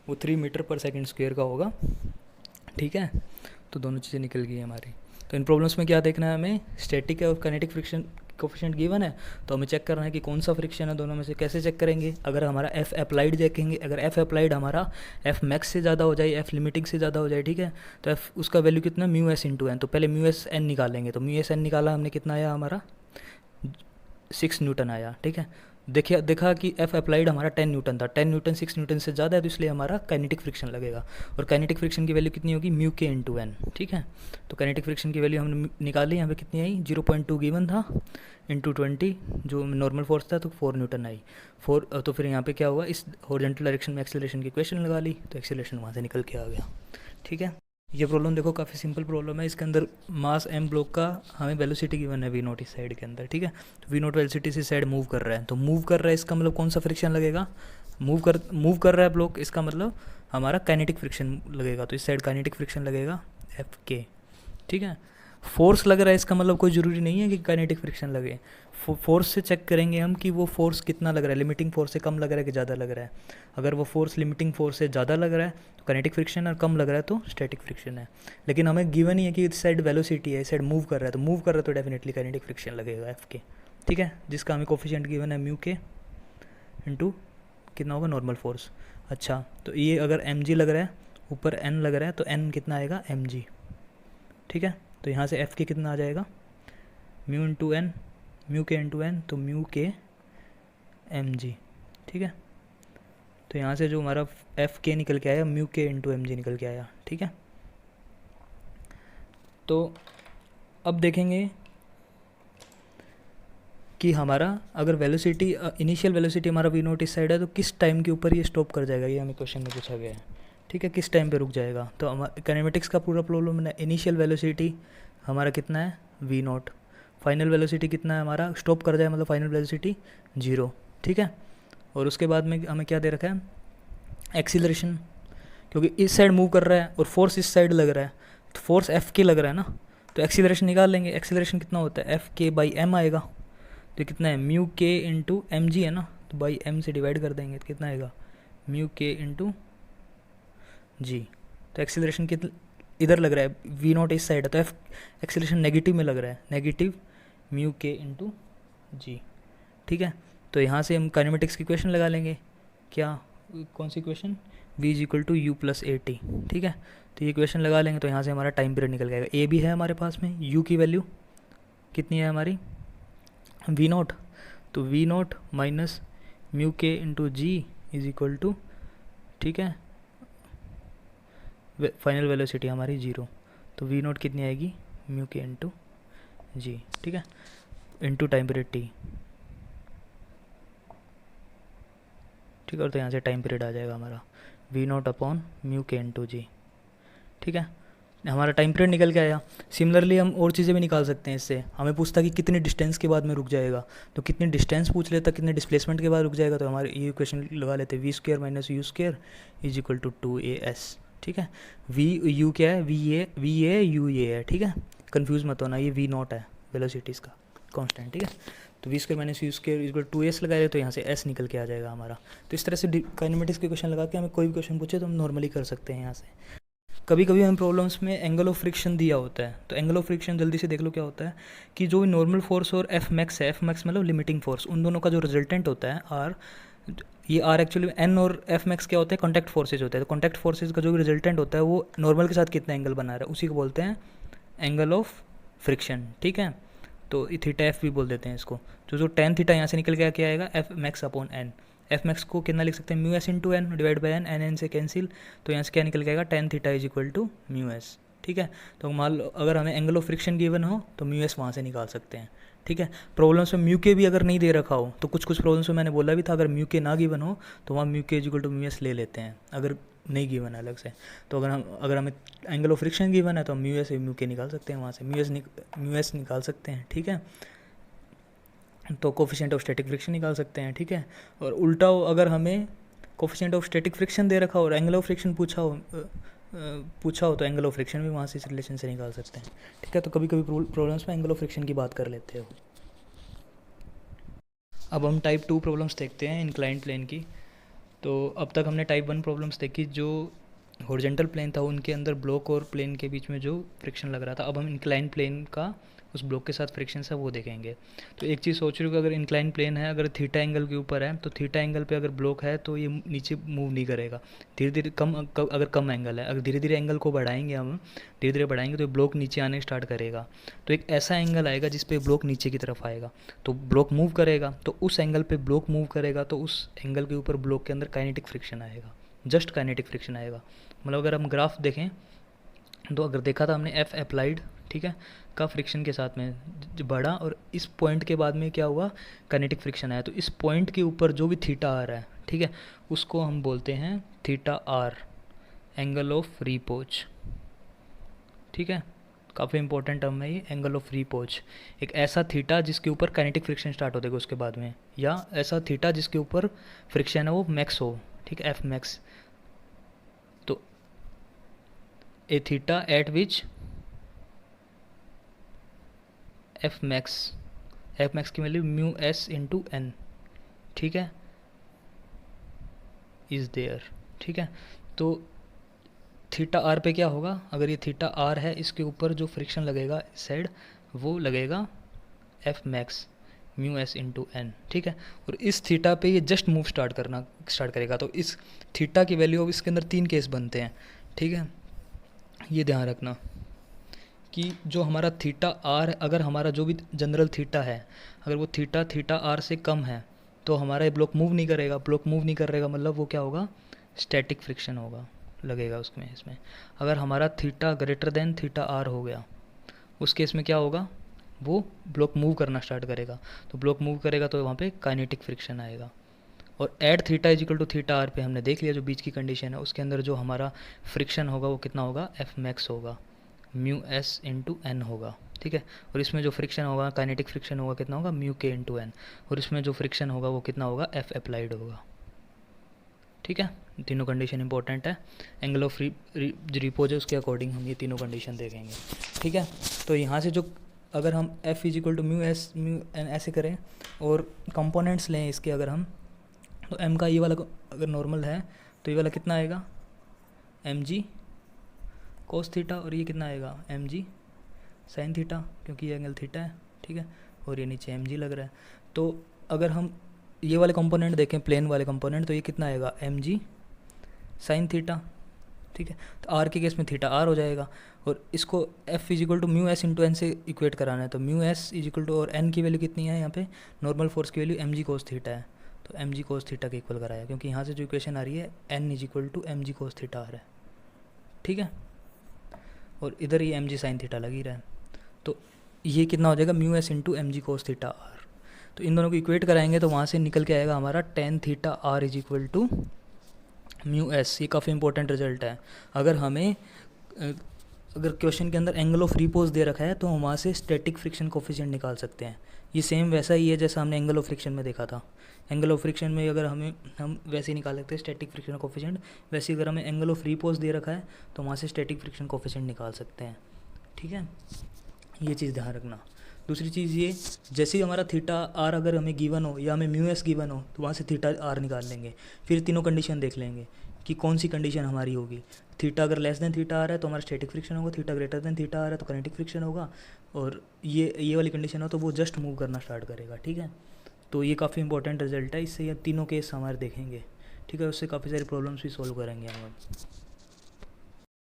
वो 3 मीटर पर सेकेंड स्क्वायर का होगा, ठीक है। तो दोनों चीज़ें निकल गई हमारी। तो इन प्रॉब्लम्स में क्या देखना है हमें, स्टैटिक और काइनेटिक फ्रिक्शन कोफिशिएंट गिवन है, तो हमें चेक करना है कि कौन सा फ्रिक्शन है दोनों में से। कैसे चेक करेंगे, अगर हमारा एफ अप्लाइड देखेंगे, अगर एफ अप्लाइड हमारा एफ मैक्स से ज़्यादा हो जाए, एफ लिमिटिंग से ज़्यादा हो जाए, ठीक है, तो एफ उसका वैल्यू कितना, म्यू एस इंटू एन। तो पहले म्यू एस एन निकालेंगे, तो म्यू एस एन निकाला हमने, कितना आया हमारा 6 न्यूटन आया, ठीक है। देखा कि एफ अप्लाइड हमारा 10 न्यूटन था, 10 न्यूटन 6 न्यूटन से ज़्यादा है, तो इसलिए हमारा काइनेटिक फ्रिक्शन लगेगा, और काइनेटिक फ्रिक्शन की वैल्यू कितनी होगी, म्यू के इंटू एन, ठीक है। तो काइनेटिक फ्रिक्शन की वैल्यू हमने निकाली, यहाँ पे कितनी आई 0.2 गिवन था इंटू 20, जो नॉर्मल फोर्स था, तो 4 न्यूटन आई 4। तो फिर यहाँ पे क्या हुआ, इस हॉरिजॉन्टल डायरेक्शन में एक्सीलरेशन की इक्वेशन लगा ली, तो एक्सीलरेशन वहाँ से निकल के आ गया, ठीक है। ये प्रॉब्लम देखो काफ़ी सिंपल प्रॉब्लम है। इसके अंदर मास एम ब्लॉक का हमें वेलोसिटी गिवन है वी नोट इस साइड के अंदर, ठीक है। तो वी नोट वेलोसिटी से साइड मूव कर रहा है, तो मूव कर रहा है इसका मतलब कौन सा फ्रिक्शन लगेगा, मूव कर रहा है ब्लॉक, इसका मतलब हमारा काइनेटिक फ्रिक्शन लगेगा। तो इस साइड काइनेटिक फ्रिक्शन लगेगा एफ के, ठीक है। फोर्स लग रहा है, इसका मतलब कोई ज़रूरी नहीं है कि काइनेटिक फ्रिक्शन लगे। फोर्स से चेक करेंगे हम कि वो फोर्स कितना लग रहा है, लिमिटिंग फोर्स से कम लग रहा है कि ज़्यादा लग रहा है। अगर वो फोर्स लिमिटिंग फोर्स से ज़्यादा लग रहा है तो काइनेटिक फ्रिक्शन, और कम लग रहा है तो स्टैटिक फ्रिक्शन है। लेकिन हमें गिवन ही है कि इस साइड वेलोसिटी है, इस साइड मूव कर रहा है, तो मूव कर रहा है तो डेफिनेटली काइनेटिक फ्रिक्शन लगेगा एफ के, ठीक है। जिसका हमें कोफिशिएंट गिवन है म्यू के इंटू कितना होगा, नॉर्मल फोर्स। अच्छा, तो ये अगर एम जी लग रहा है, ऊपर एन लग रहा है, तो एन कितना आएगा एम जी, ठीक है। तो यहाँ से एफ के कितना आ जाएगा, mu into N, mu K into N, तो म्यू के एम जी, ठीक है। तो यहाँ से जो हमारा एफ के निकल के आया, म्यू के इंटू एम जी निकल के आया, ठीक है। तो अब देखेंगे कि हमारा अगर वेलोसिटी, इनिशियल वेलोसिटी हमारा वी नोट इस साइड है, तो किस टाइम के ऊपर ये स्टॉप कर जाएगा, ये हमें क्वेश्चन में पूछा गया है, ठीक है। किस टाइम पे रुक जाएगा, तो हमारा काइनेमेटिक्स का पूरा प्रॉब्लम है। इनिशियल वेलोसिटी हमारा कितना है वी नोट, फाइनल वेलोसिटी कितना है हमारा, स्टॉप कर जाए मतलब फाइनल वेलोसिटी 0, ठीक है। और उसके बाद में हमें क्या दे रखा है, एक्सीलरेशन, क्योंकि इस साइड मूव कर रहा है और फोर्स इस साइड लग रहा है, तो फोर्स एफ के लग रहा है ना, तो एक्सीलरेशन निकाल लेंगे। एक्सीलरेशन कितना होता है, एफ के बाई एम आएगा, तो कितना है म्यू के इंटू एम जी है ना, तो बाई एम से डिवाइड कर देंगे तो कितना आएगा, म्यू के इंटू जी। तो एक्सीलरेशन कितना इधर लग रहा है, वी नॉट इस साइड है, तो एफ एक्सीलरेशन नेगेटिव में लग रहा है, नेगेटिव म्यू के इंटू जी, ठीक है। तो यहाँ से हम काइनेमेटिक्स की इक्वेशन लगा लेंगे, क्या कौन सी equation, v is equal to U plus A T, ठीक है। तो ये इक्वेशन लगा लेंगे तो यहाँ से हमारा टाइम पीरियड निकल जाएगा। ए भी है हमारे पास में, u की वैल्यू कितनी है हमारी v नॉट, तो v naught minus mu K into G is equal to, ठीक है, फाइनल वेलोसिटी हमारी 0, तो v नॉट कितनी आएगी म्यू के इंटू जी, ठीक है, इंटू टाइम पीरियड t, ठीक है। और तो यहाँ से टाइम पीरियड आ जाएगा हमारा v not upon mu K into जी, ठीक है। हमारा टाइम पीरियड निकल के आया। सिमिलरली हम और चीज़ें भी निकाल सकते हैं इससे। हमें पूछता कि कितनी डिस्टेंस के बाद में रुक जाएगा, तो कितनी डिस्टेंस पूछ लेता, कितने डिस्प्लेसमेंट के बाद रुक जाएगा, तो हमारे ये इक्वेशन लगा लेते हैं, V square minus U square is equal to 2as, ठीक है। वी यू क्या है, वी ए यू ए है, ठीक है, कन्फ्यूज़ मत होना, ये वी नॉट है वेलोसिटीज़ का कॉन्स्टेंट, ठीक है। तो V square minus U square is equal 2s लगाए तो यहाँ से s निकल के आ जाएगा हमारा। तो इस तरह से काइनेमेटिक्स के क्वेश्चन लगा के हमें कोई भी क्वेश्चन पूछे तो हम नॉर्मली कर सकते हैं यहाँ से। कभी कभी हम प्रॉब्लम्स में एंगल ऑफ फ्रिक्शन दिया होता है, तो एंगल ऑफ फ्रिक्शन जल्दी से देख लो क्या होता है कि जो नॉर्मल फोर्स और एफ मैक्स है, एफ मैक्स मतलब लिमिटिंग फोर्स, उन दोनों का जो रिजल्टेंट होता है आर, ये आर एक्चुअली एन और एफ मैक्स क्या होते हैं, कॉन्टैक्ट फोर्सेज होते हैं। तो कॉन्टैक्ट फोर्सेज का जो रिजल्टेंट होता है वो नॉर्मल के साथ कितना एंगल बना रहा है, उसी को बोलते हैं एंगल ऑफ फ्रिक्शन, ठीक है। तो थीटा एफ भी बोल देते हैं इसको। जो टेन थीटा यहाँ से निकल के क्या आएगा, F max upon N. F max को कितना लिख सकते हैं, mu S into N divide by N, N N से कैंसिल, तो यहाँ से क्या निकल के आएगा, tan theta is equal to mu S, ठीक है। तो मान लो अगर हमें एंगल ऑफ फ्रिक्शन गिवन हो तो म्यू एस वहाँ से निकाल सकते हैं, ठीक है। प्रॉब्लम्स में म्यू के भी अगर नहीं दे रखा हो, तो कुछ प्रॉब्लम्स में मैंने बोला भी था अगर म्यू के ना गिवन हो तो वहाँ mu K is equal to mu S ले लेते हैं, अगर नहीं गिवन है अलग से। तो अगर हमें एंगल ऑफ फ्रिक्शन गिवन है तो हम म्यू एस म्यू के निकाल सकते हैं, वहाँ से म्यू एस निकाल सकते हैं, ठीक है। तो कोफिशिएंट ऑफ स्टैटिक फ्रिक्शन निकाल सकते हैं, ठीक है। और उल्टा हो, अगर हमें कोफिशिएंट ऑफ स्टैटिक फ्रिक्शन दे रखा हो और एंगल ऑफ फ्रिक्शन पूछा हो तो एंगल ऑफ फ्रिक्शन भी वहाँ से इस रिलेशन से निकाल सकते हैं, ठीक है। तो कभी कभी प्रॉब्लम्स में एंगल ऑफ फ्रिक्शन की बात कर लेते हो। अब हम टाइप 2 प्रॉब्लम्स देखते हैं इंक्लाइंड प्लेन की। तो अब तक हमने टाइप 1 प्रॉब्लम्स देखी, जो हॉरिजॉन्टल प्लेन था उनके अंदर ब्लॉक और प्लेन के बीच में जो फ्रिक्शन लग रहा था। अब हम इंक्लाइंड प्लेन का उस ब्लॉक के साथ फ्रिक्शन है वो देखेंगे। तो एक चीज़ सोच रही हूँ कि अगर इंक्लाइन प्लेन है, अगर थीटा एंगल के ऊपर है, तो थीटा एंगल पे अगर ब्लॉक है तो ये नीचे मूव नहीं करेगा, धीरे धीरे अगर कम एंगल है, अगर धीरे धीरे एंगल को बढ़ाएंगे, हम धीरे धीरे बढ़ाएंगे तो ब्लॉक नीचे आने स्टार्ट करेगा। तो एक ऐसा एंगल आएगा जिस पे ब्लॉक नीचे की तरफ आएगा, तो ब्लॉक मूव करेगा, तो उस एंगल पे ब्लॉक मूव करेगा, तो उस एंगल के ऊपर ब्लॉक के अंदर काइनेटिक फ्रिक्शन आएगा, जस्ट काइनेटिक फ्रिक्शन आएगा। मतलब अगर हम ग्राफ देखें तो अगर देखा था हमने एफ अप्लाइड, ठीक है, का फ्रिक्शन के साथ में बढ़ा और इस पॉइंट के बाद में क्या हुआ, काइनेटिक फ्रिक्शन आया। तो इस पॉइंट के ऊपर जो भी थीटा आ रहा है, ठीक है, उसको हम बोलते हैं theta are, angle of Repos, ठीक है। काफ़ी इंपॉर्टेंट टर्म है ये, एंगल ऑफ रीपोज। एक ऐसा थीटा जिसके ऊपर काइनेटिक फ्रिक्शन स्टार्ट हो जाएगा उसके बाद में, या ऐसा थीटा जिसके ऊपर फ्रिक्शन है वो मैक्स हो, ठीक है, एफ मैक्स। तो A theta at which F max की value mu S into N, ठीक है, इज़ देयर, ठीक है। तो थीटा आर पे क्या होगा, अगर ये थीटा आर है, इसके ऊपर जो फ्रिक्शन लगेगा इस साइड वो लगेगा F max mu S into N, ठीक है। और इस थीटा पे ये जस्ट मूव स्टार्ट करेगा। तो इस थीटा की वैल्यू, अब इसके अंदर 3 केस बनते हैं, ठीक है। ये ध्यान रखना कि जो हमारा थीटा आर, अगर हमारा जो भी जनरल थीटा है, अगर वो थीटा आर से कम है तो हमारा ये ब्लॉक मूव नहीं करेगा। ब्लॉक मूव नहीं करेगा मतलब वो क्या होगा, स्टैटिक फ्रिक्शन होगा, लगेगा इसमें। अगर हमारा theta greater than theta R हो गया, उस केस में क्या होगा, वो ब्लॉक मूव करना स्टार्ट करेगा। तो ब्लॉक मूव करेगा तो वहाँ पे काइनेटिक फ्रिक्शन आएगा। और at theta is equal to theta R पे हमने देख लिया जो बीच की कंडीशन है, उसके अंदर जो हमारा फ्रिक्शन होगा वो कितना होगा, एफ मैक्स होगा, म्यू एस इंटू एन होगा, ठीक है। और इसमें जो फ्रिक्शन होगा, काइनेटिक फ्रिक्शन होगा, कितना होगा, म्यू के इंटू एन। और इसमें जो फ्रिक्शन होगा वो कितना होगा, एफ अप्लाइड होगा, ठीक है। तीनों कंडीशन इंपॉर्टेंट है। एंगल ऑफ रिपोज है उसके अकॉर्डिंग हम ये तीनों कंडीशन देखेंगे, ठीक है। तो यहाँ से जो अगर हम F is equal to mu N ऐसे करें और कंपोनेंट्स लें इसके, अगर हम तो एम का ये वाला अगर नॉर्मल है तो ये वाला कितना आएगा, एम जी कोस थीटा, और ये कितना आएगा, एम जी साइन थीटा, क्योंकि ये एंगल थीटा है, ठीक है। और ये नीचे एम जी लग रहा है। तो अगर हम ये वाले कंपोनेंट देखें, प्लेन वाले कंपोनेंट, तो ये कितना आएगा, एम जी साइन थीटा, ठीक है। तो आर के केस में थीटा आर हो जाएगा, और इसको F is equal to mu S into N से इक्वेट कराना है। तो mu S is equal to, और एन की वैल्यू कितनी है यहाँ पे, नॉर्मल फोर्स की value M G cos theta है, तो एम जी कोस थीटा के इक्वल कराया, क्योंकि यहाँ से जो इक्वेशन आ रही है N is equal to M G cos theta आ रहा है, ठीक है। और इधर ये एम जी साइन थीटा लग ही रहा है, तो ये कितना हो जाएगा, mu S into M G cos theta R. तो इन दोनों को इक्वेट कराएंगे तो वहाँ से निकल के आएगा हमारा tan theta R is equal to mu S. ये काफ़ी इंपॉर्टेंट रिजल्ट है। अगर हमें अगर क्वेश्चन के अंदर एंगल ऑफ रिपोज दे रखा है तो हम वहाँ से स्टैटिक फ्रिक्शन कोफिशिएंट निकाल सकते हैं। ये सेम वैसा ही है जैसा हमने एंगल ऑफ फ्रिक्शन में देखा था। एंगल ऑफ फ्रिक्शन में अगर हम वैसे ही निकाल सकते हैं स्टैटिक फ्रिक्शन कोफिशिएंट, वैसे अगर हमें एंगल ऑफ रिपोज दे रखा है तो वहाँ से स्टैटिक फ्रिक्शन कोफिशिएंट निकाल सकते हैं, ठीक है। ये चीज़ ध्यान रखना। दूसरी चीज़ ये, जैसे ही हमारा थीटा आर अगर हमें गिवन हो या हमें म्यू एस गिवन हो तो वहाँ से थीटा आर निकाल लेंगे। फिर तीनों कंडीशन देख लेंगे कि कौन सी कंडीशन हमारी होगी। थीटा अगर लेस देन थीटा आ रहा है तो हमारा स्टैटिक फ्रिक्शन होगा, थीटा ग्रेटर देन थीटा आ रहा है तो काइनेटिक फ्रिक्शन होगा, और ये वाली कंडीशन हो तो वो जस्ट मूव करना स्टार्ट करेगा, ठीक है। तो ये काफ़ी इंपॉर्टेंट रिजल्ट है, इससे ये तीनों केस हमारे देखेंगे, ठीक है। उससे काफ़ी सारी प्रॉब्लम्स भी सॉल्व करेंगे हम।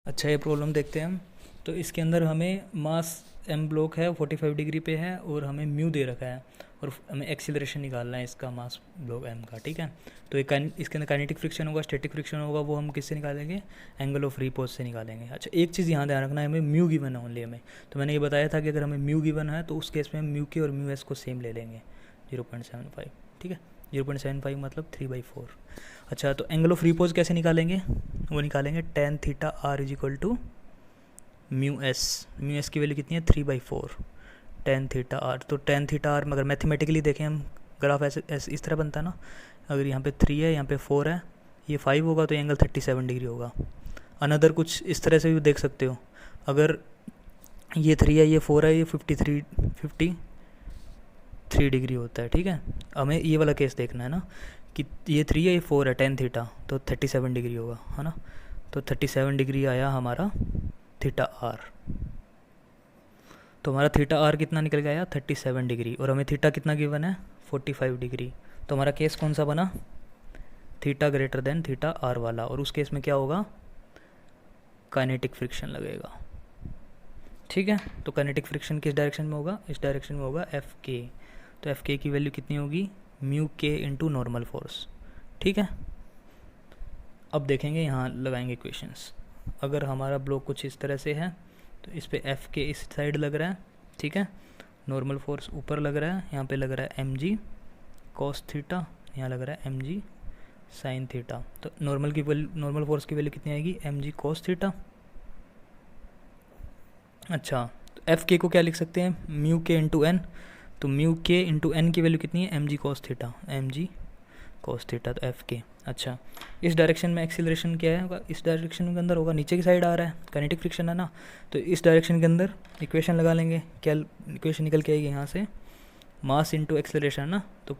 अच्छा, ये प्रॉब्लम देखते हैं हम। तो इसके अंदर हमें मास एम ब्लॉक है 45 डिग्री पे है, और हमें म्यू दे रखा है, और हमें एक्सीलरेशन निकालना है इसका मास ब्लॉक एम का, ठीक है। तो इसके अंदर काइनेटिक फ्रिक्शन होगा, स्टैटिक फ्रिक्शन होगा, वो हम किससे निकालेंगे, एंगल ऑफ रिपोज से निकालेंगे। अच्छा, एक चीज़ यहाँ ध्यान रखना है, हमें म्यू गिवन है ओनली हमें। तो मैंने ये बताया था कि अगर हमें म्यू गिवन है तो उस केस में हम म्यू के और म्यू एस को सेम ले लेंगे 0.75, ठीक है। 0.75 मतलब 3/4। अच्छा, तो एंगल ऑफ रिपोज कैसे निकालेंगे, वो निकालेंगे tan theta R is equal to mu S की वैल्यू कितनी है 3/4 टेन थीटा आर। तो टेन थीटा आर अगर मैथमेटिकली देखें हम, ग्राफ ऐसे इस तरह बनता है ना, अगर यहाँ पे 3 है, यहाँ पे 4 है, ये 5 होगा तो एंगल 37 डिग्री होगा। अनदर कुछ इस तरह से भी देख सकते हो, अगर ये 3 है, ये 4 है, ये 53 डिग्री होता है, ठीक है। हमें ये वाला केस देखना है ना कि ये 3 है, ये 4 है, टेन थीटा, तो 37 डिग्री होगा, है ना। तो 37 डिग्री आया हमारा थीटा आर। तो हमारा थीटा आर कितना निकल गया, 37 डिग्री, और हमें थीटा कितना गिवन है 45 डिग्री। तो हमारा केस कौन सा बना, theta greater than theta R वाला, और उस केस में क्या होगा, काइनेटिक फ्रिक्शन लगेगा, ठीक है। तो काइनेटिक फ्रिक्शन किस डायरेक्शन में होगा, इस डायरेक्शन में होगा एफ के। तो एफ के की वैल्यू कितनी होगी, mu K into normal force, ठीक है। अब देखेंगे, यहाँ लगाएंगे इक्वेशंस। अगर हमारा ब्लॉक कुछ इस तरह से है तो इस पे एफ के इस साइड लग रहा है, ठीक है। नॉर्मल फोर्स ऊपर लग रहा है, यहाँ पे लग रहा है एम जी कॉस थीटा, यहाँ लग रहा है एम जी साइन थीटा। तो नॉर्मल फोर्स की वैल्यू कितनी आएगी, एम जी कॉस थीटा। अच्छा, तो एफ के को क्या लिख सकते हैं, म्यू के इंटू एन। तो म्यू के इंटू एन की वैल्यू कितनी है, M G cos theta, M G cos theta, तो एफ के। अच्छा, इस डायरेक्शन में एक्सीलरेशन क्या है होगा, इस डायरेक्शन के अंदर होगा, नीचे की साइड आ रहा है, काइनेटिक फ्रिक्शन है ना। तो इस डायरेक्शन के अंदर इक्वेशन लगा लेंगे, क्या इक्वेशन निकल के आएगी यहाँ से, मास इंटू एक्सेलरेशन है ना। तो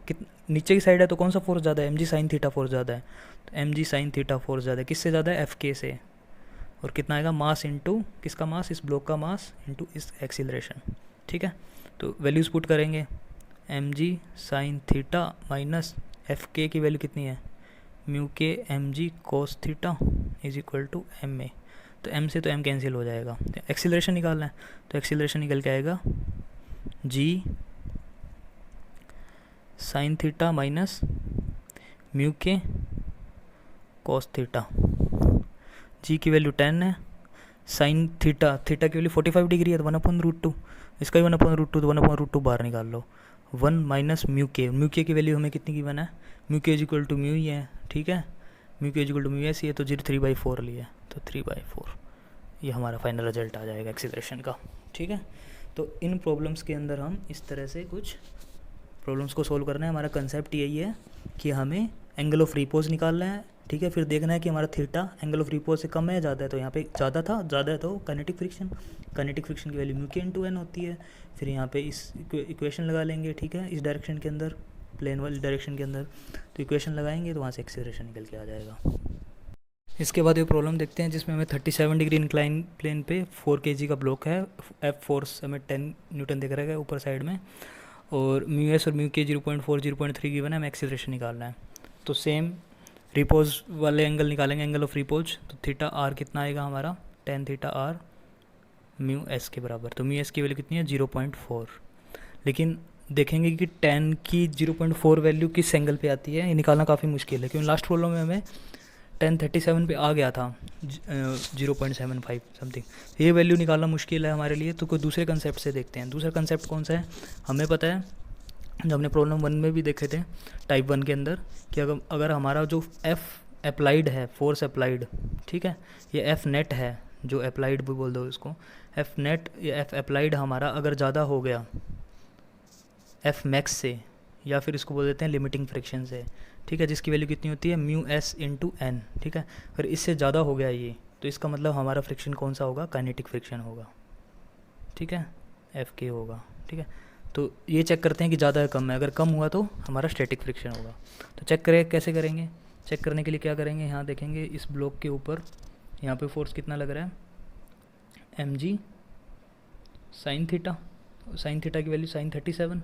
नीचे की साइड है तो कौन सा फोर्स ज़्यादा है, M G sine theta force ज़्यादा है। तो M G sine theta force ज़्यादा है, किससे ज़्यादा है, एफ के से। और कितना आएगा, मास इंटू किसका मास, इस ब्लॉक का मास इंटू इस एक्सीलरेशन, ठीक है। तो वैल्यूज़ पुट करेंगे, M G sine theta minus F K की वैल्यू कितनी है, mu K M G cos theta is equal to M A. तो एम से तो एम कैंसिल हो जाएगा, तो एक्सीलरेशन निकालना है। तो एक्सीलरेशन निकल के आएगा जी साइन थीटा माइनस म्यू के कॉस थीटा। जी की वैल्यू 10 है, साइन थीटा की वैल्यू 45 डिग्री है तो 1/√2, इसका भी 1/√2, तो 1/√2 बाहर निकाल लो। 1 माइनस म्यू के की वैल्यू हमें कितनी गिवन है, mu K is equal to mu ही है, ठीक है। Mu K is equal to mu S ही है, तो 3/4 लिया, तो 3/4 ये हमारा फाइनल रिजल्ट आ जाएगा एक्सीलरेशन का, ठीक है। तो इन प्रॉब्लम्स के अंदर हम इस तरह से कुछ प्रॉब्लम्स को सोल्व करना है। हमारा कंसेप्ट यही है कि हमें एंगल ऑफ रिपोज निकालना है, ठीक है। फिर देखना है कि हमारा थीटा एंगल ऑफ रिपोज से कम है ज़्यादा है, तो यहाँ पे ज़्यादा है तो काइनेटिक फ्रिक्शन की value mu K into N होती है। फिर यहाँ पे इस इक्वेशन लगा लेंगे, ठीक है, इस डायरेक्शन के अंदर, प्लेन वाली डायरेक्शन के अंदर। तो इक्वेशन लगाएंगे तो वहाँ से एक्सीलरेशन निकल के आ जाएगा। इसके बाद ये प्रॉब्लम देखते हैं जिसमें हमें 37 डिग्री इंक्लाइन प्लेन पे 4 kg का ब्लॉक है, एफ फोर्स हमें 10 न्यूटन दिख रहा है ऊपर साइड में, और म्यू एस और म्यू के 0.4 0.3 गिवन है, हमें एक्सीलरेशन निकालना है। तो सेम रिपोज वाले एंगल निकालेंगे, एंगल ऑफ रिपोज, तो थीटा आर कितना आएगा हमारा, tan theta R mu S के बराबर। तो म्यू एस की वैल्यू कितनी है, 0.4। लेकिन देखेंगे कि टेन की 0.4 वैल्यू किस एंगल पे आती है, ये निकालना काफ़ी मुश्किल है, क्योंकि लास्ट प्रॉब्लम में हमें 1037 पे आ गया था 0.75 समथिंग। ये वैल्यू निकालना मुश्किल है हमारे लिए, तो कोई दूसरे कंसेप्ट से देखते हैं। दूसरा कंसेप्ट कौन सा है, हमें पता है, जो हमने प्रॉब्लम 1 में भी देखे थे टाइप 1 के अंदर, कि अगर हमारा जो एफ अप्लाइड है, फोर्स अप्लाइड, ठीक है, ये एफ नेट है, जो अप्लाइड भी बोल दो इसको, एफ नेट या एफ अप्लाइड हमारा अगर ज़्यादा हो गया एफ मैक्स से, या फिर इसको बोल देते हैं लिमिटिंग फ्रिक्शन से, ठीक है, जिसकी वैल्यू कितनी होती है म्यू एस इंटू एन, ठीक है। अगर इससे ज़्यादा हो गया ये, तो इसका मतलब हमारा फ्रिक्शन कौन सा होगा, काइनेटिक फ्रिक्शन होगा, ठीक है, एफ के होगा, ठीक है। तो ये चेक करते हैं कि ज़्यादा है कम है, अगर कम हुआ तो हमारा स्टैटिक फ्रिक्शन होगा। तो चेक करें कैसे करेंगे, चेक करने के लिए क्या करेंगे, यहाँ देखेंगे इस ब्लॉक के ऊपर यहाँ पे फोर्स कितना लग रहा है, M G sine theta, sine theta की वैल्यू साइन 37,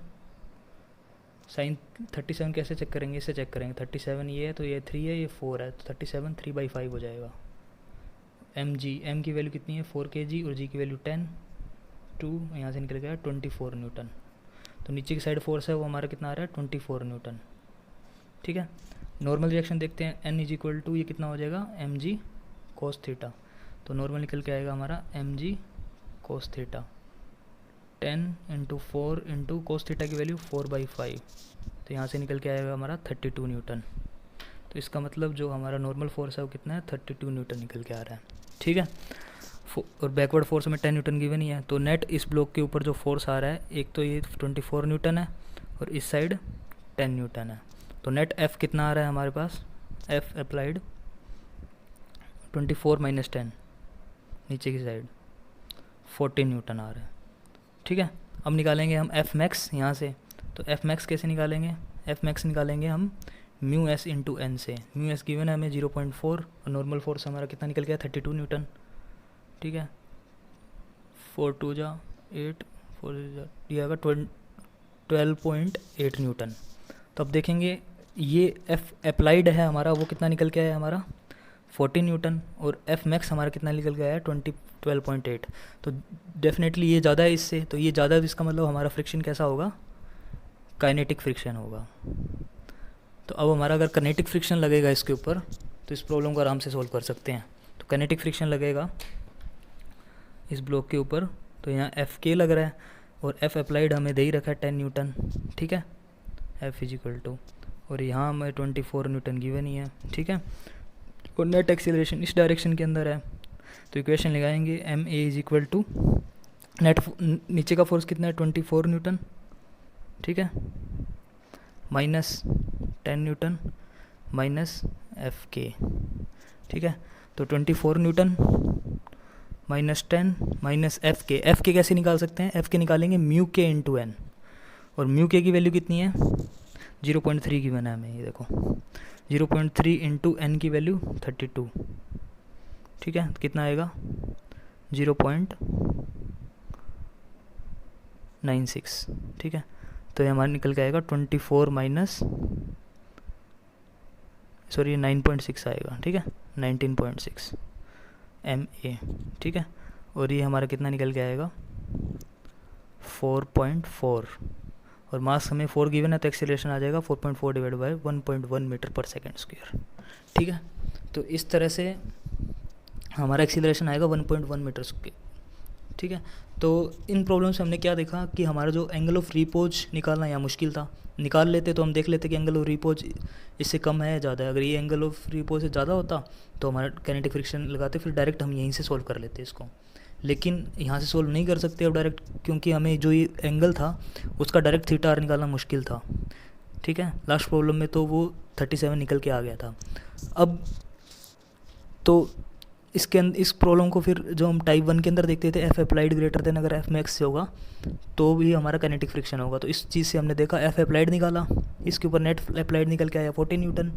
साइन 37 कैसे चेक करेंगे, इससे चेक करेंगे, 37 ये है तो ये 3 है, ये 4 है, तो 37 3/5 हो जाएगा। एम जी, एम की वैल्यू कितनी है 4 kg और जी की वैल्यू 10, 2 यहाँ से निकल गया 24 न्यूटन। तो नीचे की साइड फोर्स है वो हमारा कितना आ रहा है 24 न्यूटन, ठीक है। नॉर्मल रिएक्शन देखते हैं, एन इज इक्वल टू ये कितना हो जाएगा एम जी कोस थीटा, तो नॉर्मल निकल के आएगा हमारा M G cos theta 10 into 4 into cos theta की वैल्यू 4/5, तो यहाँ से निकल के आएगा हमारा 32 न्यूटन। तो इसका मतलब जो हमारा नॉर्मल फोर्स है वो कितना है 32 न्यूटन निकल के आ रहा है, ठीक है। और बैकवर्ड फोर्स में 10 न्यूटन गिवन ही है, तो नेट इस ब्लॉक के ऊपर जो फोर्स आ रहा है, एक तो ये 24 न्यूटन है और इस साइड 10 न्यूटन है। तो नेट एफ कितना आ रहा है हमारे पास, एफ अप्लाइड 24 माइनस 10, नीचे की साइड 14 न्यूटन आ रहा है, ठीक है। अब निकालेंगे हम एफ मैक्स यहाँ से, तो एफ मैक्स कैसे निकालेंगे, एफ मैक्स निकालेंगे हम म्यू एस इंटू एन से। म्यू एस गिवन है हमें 0.4 और नॉर्मल फोर्स हमारा कितना निकल गया 32 न्यूटन, ठीक है। 4 2 जा 8, 4 ये आएगा 12.8 न्यूटन। तो अब देखेंगे ये एफ अप्लाइड है हमारा, वो कितना निकल के आया है हमारा 14 न्यूटन, और एफ मैक्स हमारा कितना निकल के आया है 12.8। तो डेफिनेटली ये ज़्यादा है इससे, तो ये ज़्यादा है, इसका मतलब हमारा फ्रिक्शन कैसा होगा, काइनेटिक फ्रिक्शन होगा। तो अब हमारा अगर काइनेटिक फ्रिक्शन लगेगा इसके ऊपर, तो इस प्रॉब्लम को आराम से सोल्व कर सकते हैं। तो काइनेटिक फ्रिक्शन लगेगा इस ब्लॉक के ऊपर, तो यहाँ एफ के लग रहा है और एफ अप्लाइड हमें दे ही रखा है 10 न्यूटन, ठीक है, एफ इज इक्वल टू, और यहाँ हमें 24 न्यूटन गिवन ही है, ठीक है। और नेट एक्सीलरेशन इस डायरेक्शन के अंदर है, तो इक्वेशन लगाएंगे M A is equal to net नीचे का फोर्स कितना है 24 न्यूटन, ठीक है, माइनस 10 न्यूटन माइनस एफ के, ठीक है। तो 24 न्यूटन माइनस 10 माइनस एफ के कैसे निकाल सकते हैं, एफ के निकालेंगे म्यू के इंटू एन, और म्यू के की वैल्यू कितनी है 0.3 की बना है हमें, ये देखो 0.3 इंटू एन की वैल्यू 32, ठीक है। तो कितना आएगा 0.96, ठीक है। तो ये हमारा निकल के आएगा 24 माइनस 9.6 आएगा, ठीक है, 19.6 एम ए, ठीक है। और ये हमारा कितना निकल के आएगा 4.4, और मास हमें 4 गिवन है, तो एक्सीलरेशन आ जाएगा 4.4 डिवाइड बाय 1.1 मीटर पर सेकेंड स्क्वायर, ठीक है। तो इस तरह से हमारा एक्सीलरेशन आएगा 1.1 मीटर स्क्वायर, ठीक है। तो इन प्रॉब्लम से हमने क्या देखा कि हमारा जो एंगल ऑफ रिपोज निकालना यहाँ मुश्किल था, निकाल लेते तो हम देख लेते कि एंगल ऑफ रिपोज इससे कम है या ज़्यादा है। अगर ये एंगल ऑफ रिपोज से ज़्यादा होता तो हमारा काइनेटिक फ्रिक्शन लगाते, फिर डायरेक्ट हम यहीं से सोल्व कर लेते इसको, लेकिन यहाँ से सोल्व नहीं कर सकते अब डायरेक्ट, क्योंकि हमें जो ये एंगल था उसका डायरेक्ट थीटा आर निकालना मुश्किल था, ठीक है। लास्ट प्रॉब्लम में तो वो 37 निकल के आ गया था। अब तो इस प्रॉब्लम को फिर जो हम टाइप 1 के अंदर देखते थे, एफ अप्लाइड ग्रेटर देन अगर एफ मैक्स से होगा तो भी हमारा काइनेटिक फ्रिक्शन होगा। तो इस चीज़ से हमने देखा एफ अप्लाइड निकाला, इसके ऊपर नेट अप्लाइड निकल के आया 14 न्यूटन,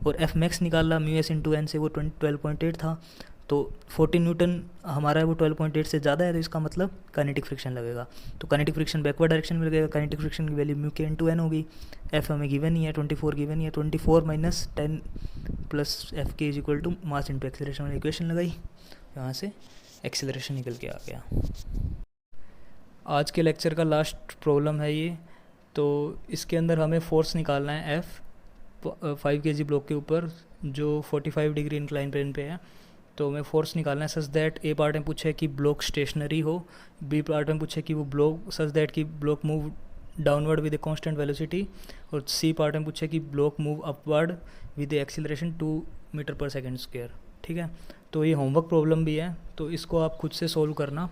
और एफ मैक्स निकाला म्यू एस इंटू एन से, वो 12.8 था। तो 14 न्यूटन हमारा है वो 12.8 से ज़्यादा है, तो इसका मतलब काइनेटिक फ्रिक्शन लगेगा। तो काइनेटिक फ्रिक्शन बैकवर्ड डायरेक्शन में लगेगा। काइनेटिक फ्रिक्शन की value mu K into N होगी। एफ हमें गिवन ही है 24 गिवन ही है, 24 minus 10 plus F K is equal to mass into acceleration वाली इक्वेशन लगाई, यहाँ से एक्सीलरेशन निकल के आ गया। आज के लेक्चर का लास्ट प्रॉब्लम है ये। तो इसके अंदर हमें फोर्स निकालना है एफ 5 kg ब्लॉक के ऊपर जो 45 डिग्री इंक्लाइन प्लेन पे है। तो हमें फोर्स निकालना है सच दैट ए पार्ट में पूछे कि ब्लॉक स्टेशनरी हो, बी पार्ट में पूछे कि वो ब्लॉक सच दैट कि block move downward with a constant velocity, और सी पार्ट में पूछे कि block move upward with a acceleration 2 metre पर सेकेंड स्क्वायर। ठीक है, तो ये होमवर्क प्रॉब्लम भी है, तो इसको आप खुद से सोल्व करना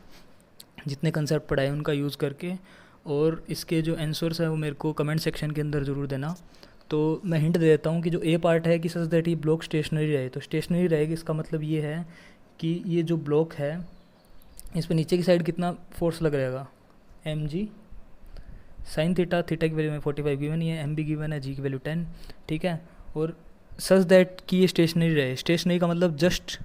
जितने कंसेप्ट पढ़ाए उनका यूज़ करके, और इसके जो आंसर्स है वो मेरे को कमेंट सेक्शन के अंदर ज़रूर देना। तो मैं हिंट दे देता हूँ कि जो ए पार्ट है कि सच दैट ये ब्लॉक स्टेशनरी रहे, तो स्टेशनरी रहेगी इसका मतलब ये है कि ये जो ब्लॉक है इस पर नीचे की साइड कितना फोर्स लग रहेगा, M G sine theta, theta की वैल्यू में 45 गिवन ही है, एम भी गिवन है, जी की वैल्यू 10। ठीक है, और सच दैट कि ये स्टेशनरी रहे। स्टेशनरी का मतलब जस्ट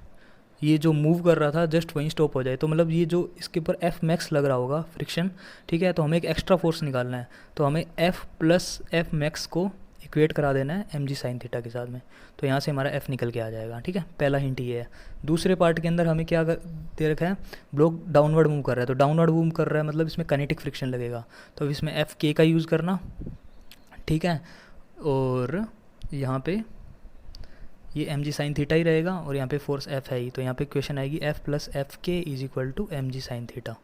ये जो मूव कर रहा था जस्ट वहीं स्टॉप हो जाए, तो मतलब ये जो इसके ऊपर एफ मैक्स लग रहा होगा फ्रिक्शन। ठीक है, तो हमें एक एक्स्ट्रा फोर्स निकालना है, तो हमें एफ प्लस एफ मैक्स को इक्वेट करा देना है एम जी साइन थीटा के साथ में, तो यहाँ से हमारा एफ निकल के आ जाएगा। ठीक है, पहला हिंट ये है। दूसरे पार्ट के अंदर हमें क्या दे रखा है, ब्लॉक डाउनवर्ड मूव कर रहा है, तो डाउनवर्ड मूव कर रहा है मतलब इसमें काइनेटिक फ्रिक्शन लगेगा, तो अब इसमें एफ के का यूज़ करना। ठीक है, और यहाँ पे ये एम जी साइन थीटा ही रहेगा और यहाँ पे फोर्स एफ है ही, तो यहाँ पे इक्वेशन आएगी F plus F K is equal to M G sine theta.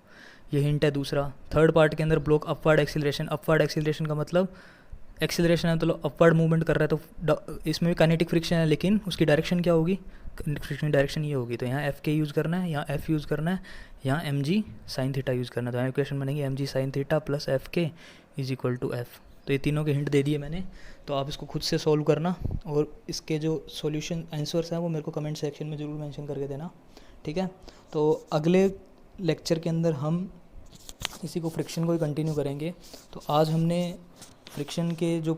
ये हिंट है दूसरा। थर्ड पार्ट के अंदर ब्लॉक अपवर्ड एक्सीलरेशन का मतलब एक्सीलरेशन है तो अपवर्ड मूवमेंट कर रहा है, तो इसमें भी काइनेटिक फ्रिक्शन है, लेकिन उसकी डायरेक्शन क्या होगी, फ्रिक्शन की डायरेक्शन ये होगी, तो यहाँ एफ के यूज़ करना है, यहाँ एफ यूज़ करना है, यहाँ M G sine theta use करना है, तो यहाँ इक्वेशन बनेगी M G sine theta plus F K is equal to F. तो ये तीनों के हिंट दे दिए मैंने, तो आप इसको खुद से सॉल्व करना, और इसके जो सॉल्यूशन आंसर्स हैं वो मेरे को कमेंट सेक्शन में ज़रूर मेंशन करके देना। ठीक है, तो अगले लेक्चर के अंदर हम इसी को फ्रिक्शन को ही कंटिन्यू करेंगे। तो आज हमने फ्रिक्शन के जो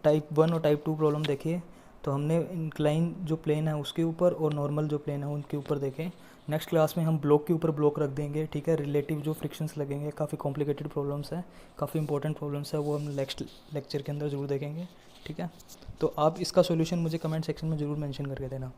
टाइप 1 और टाइप 2 प्रॉब्लम देखे, तो हमने इंक्लाइन जो प्लेन है उसके ऊपर और नॉर्मल जो प्लेन है उनके ऊपर देखें। नेक्स्ट क्लास में हम ब्लॉक के ऊपर ब्लॉक रख देंगे। ठीक है, रिलेटिव जो फ्रिक्शंस लगेंगे, काफ़ी कॉम्प्लिकेटेड प्रॉब्लम्स हैं, काफ़ी इंपॉर्टेंट प्रॉब्लम्स है, वो हम नेक्स्ट लेक्चर के अंदर ज़रूर देखेंगे। ठीक है, तो आप इसका सॉल्यूशन मुझे कमेंट सेक्शन में ज़रूर मेंशन करके देना।